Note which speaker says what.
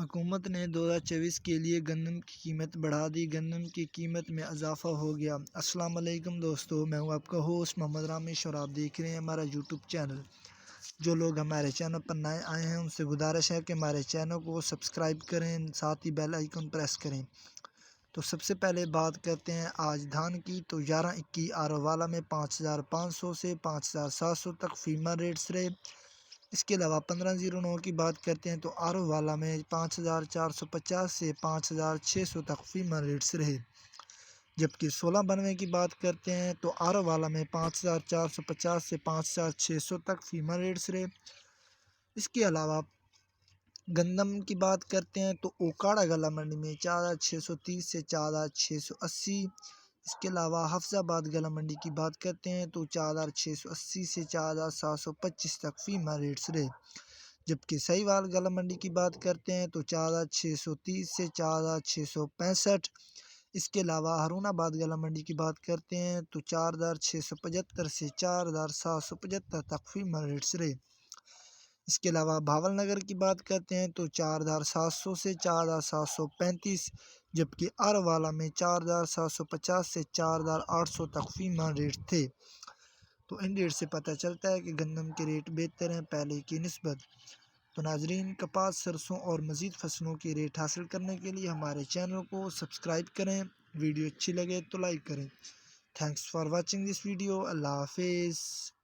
Speaker 1: حکومت نے 2024 کے لیے گندم کی قیمت بڑھا دی، گندم کی قیمت میں اضافہ ہو گیا۔ السلام علیکم دوستو، میں ہوں آپ کا ہوسٹ محمد رامیش اور آپ دیکھ رہے ہیں ہمارا یوٹیوب چینل۔ جو لوگ ہمارے چینل پر نئے آئے ہیں ان سے گزارش ہے کہ ہمارے چینل کو سبسکرائب کریں، ساتھ ہی بیل آئیکن پریس کریں۔ تو سب سے پہلے بات کرتے ہیں آج دھان کی، تو 11-21 آر والا میں 5500 سے 5700 تک فیمر ریٹس رہے۔ اس کے علاوہ 1509 کی بات کرتے ہیں تو آر والا میں 5450 سے 5600 تک فیمر ریٹس رہے، جبکہ 1692 کی بات کرتے ہیں تو آر والا میں 5450 سے 5600 تک فیمر ریٹس رہے۔ اس کے علاوہ گندم کی بات کرتے ہیں تو اوکاڑا گلا منڈی میں 4630 سے 4680۔ اس کے علاوہ حفظ آباد گلا منڈی کی بات کرتے ہیں تو 4680 سے 4725 تک فیمر ریٹس رہے، جبکہ سہیوال گلا منڈی کی بات کرتے ہیں تو 4630 سے 4665۔ اس کے علاوہ ہارون آباد گلا منڈی کی بات کرتے ہیں تو 4675 سے 4775 تک فیمر ریٹس رہے۔ اس کے علاوہ بھاول نگر کی بات کرتے ہیں تو 4700 سے 4735، جبکہ آر والا میں 4750 سے 4800 تک فیمر ریٹ تھے۔ تو ان ریٹ سے پتہ چلتا ہے کہ گندم کے ریٹ بہتر ہیں پہلے کی نسبت۔ تو ناظرین، کپاس، سرسوں اور مزید فصلوں کی ریٹ حاصل کرنے کے لیے ہمارے چینل کو سبسکرائب کریں، ویڈیو اچھی لگے تو لائک کریں۔ Thanks for watching this video. اللہ حافظ۔